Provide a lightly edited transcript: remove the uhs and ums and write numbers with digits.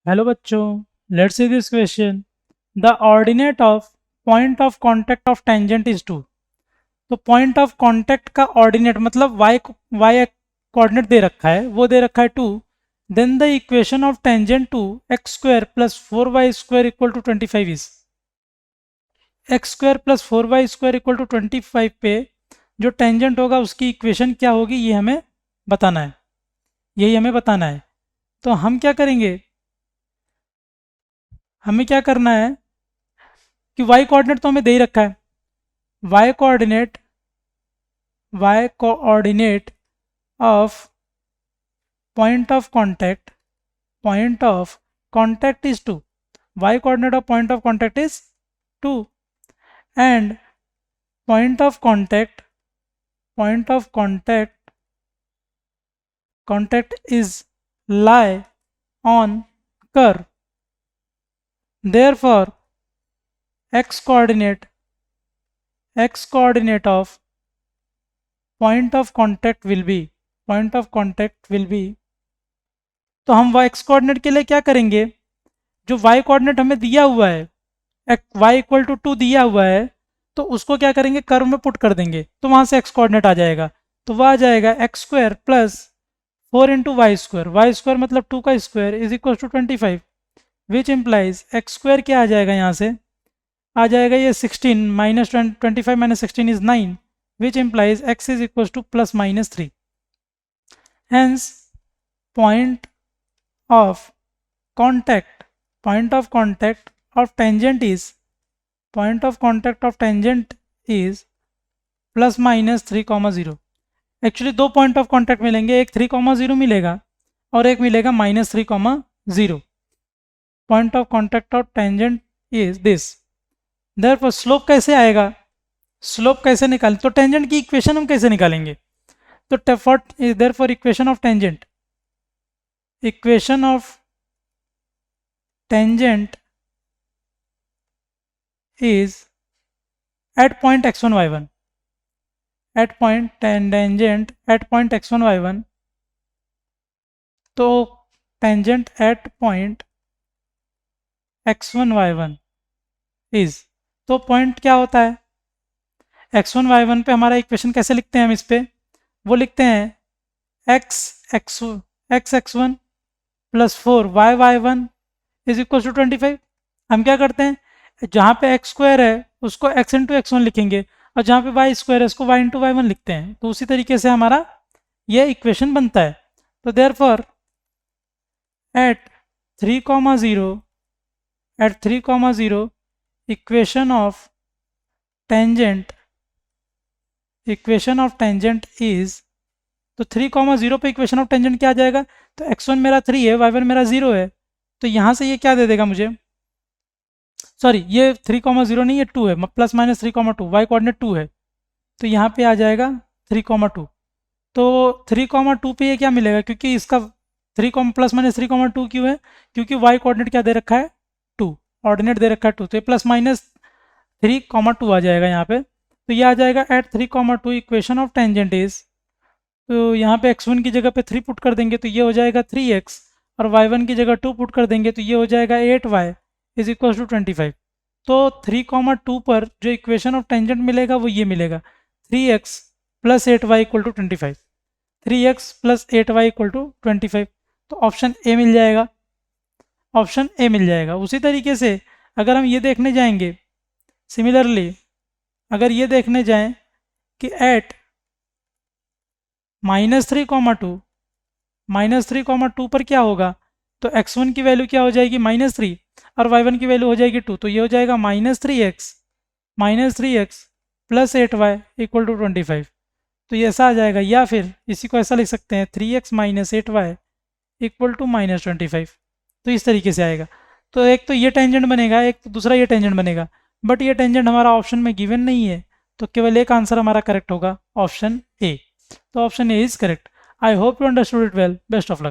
Hello बच्चों, let's see this question. The ordinate of point of contact of tangent is 2। तो point of contact का ordinate मतलब Y coordinate दे रखा है, वो दे रखा है 2। Then the equation of tangent to X square plus 4y² equal to 25 is. X square plus 4y² equal to 25 पे जो टेंजेंट होगा उसकी इक्वेशन क्या होगी, ये हमें बताना है। यही हमें बताना है। तो हम क्या करेंगे, हमें क्या करना है कि वाई कोऑर्डिनेट तो हमें दे ही रखा है। Y coordinate of point of contact is 2। Y coordinate of point of contact is 2 and point of contact is lie on curve. Therefore x coordinate of point of contact will be तो हम x coordinate के लिए क्या करेंगे, जो y coordinate हमें दिया हुआ है y इक्वल टू 2 दिया हुआ है, तो उसको क्या करेंगे, कर्व में पुट कर देंगे, तो वहां से x कोऑर्डिनेट आ जाएगा। तो वह आ जाएगा X square plus 4 into Y square मतलब 2 का square is equal to 25, which implies X square क्या आ जाएगा, यहाँ से आ जाएगा ये 16 minus 25 minus 16 is 9, which implies X is equal to plus minus 3। Hence point of contact of tangent is plus minus 3,0। Actually दो पॉइंट ऑफ कांटेक्ट मिलेंगे, एक 3,0 मिलेगा और एक मिलेगा minus 3,0। Point of contact of tangent is this. Therefore slope कैसे आएगा, slope कैसे निकालें, तो टेंजेंट की इक्वेशन हम कैसे निकालेंगे, तो therefore equation of tangent is at point x1 y1 at point tangent at point x1 y1। तो tangent at point x1 y1 is, तो पॉइंट क्या होता है x1 y1 पे, हमारा इक्वेशन कैसे लिखते हैं हम इस पे, वो लिखते हैं x1 plus 4y1 is equal to 25। हम क्या करते हैं, जहाँ पे एक्स स्क्वायर है उसको x इंटू x1 लिखेंगे और जहाँ पे वाई स्क्वायर है उसको y इंटू y1 लिखते हैं। तो उसी तरीके से हमारा ये इक्वेशन बनता है। तो therefore at 3,0 equation of tangent is, तो 3,0 पे इक्वेशन ऑफ टेंजेंट क्या आ जाएगा, तो x1 मेरा 3 है, y1 मेरा 0 है, तो यहाँ से ये क्या दे देगा मुझे, सॉरी ये 3,0 नहीं, ये 2 है, प्लस माइनस 3,2, वाई कोऑर्डिनेट 2 है, तो यहाँ पे आ जाएगा 3,2। तो 3,2 पे ये क्या मिलेगा, क्योंकि इसका 3 प्लस माइनस 3,2 क्यों है, क्योंकि वाई कोऑर्डिनेट क्या दे रखा है 2, ऑर्डिनेट दे रखा है 2, तो ये प्लस माइनस 3,2 आ जाएगा यहाँ पे। तो ये आ जाएगा at 3,2 equation of tangent is, तो यहाँ पे x1 की जगह पे 3 पुट कर देंगे तो ये हो जाएगा 3x, और y1 की जगह 2 पुट कर देंगे तो ये हो जाएगा 8y इज इक्वल टू 25। तो 3,2 पर जो इक्वेशन ऑफ टेंजेंट मिलेगा वो ये मिलेगा 3x plus 8y equal to 25, 3x plus 8y equal to 25। तो ऑप्शन ए मिल जाएगा, उसी तरीके से अगर हम ये देखने जाएंगे, सिमिलरली अगर ये देखने जाएं कि एट -3,2 पर क्या होगा, तो x1 की वैल्यू क्या हो जाएगी -3 और y1 की वैल्यू हो जाएगी 2, तो ये हो जाएगा -3x plus 8y equal to 25। तो ये ऐसा आ जाएगा, या फिर इसी को ऐसा लिख सकते हैं 3x minus 8y equal to -25। तो इस तरीके से आएगा। तो एक तो ये टेंजेंट बनेगा, एक तो दूसरा ये टेंजेंट बनेगा, बट ये टेंजेंट हमारा ऑप्शन में गिवन नहीं है, तो केवल एक आंसर हमारा करेक्ट होगा, ऑप्शन ए। तो option A is correct. I hope you understood it well. Best of luck.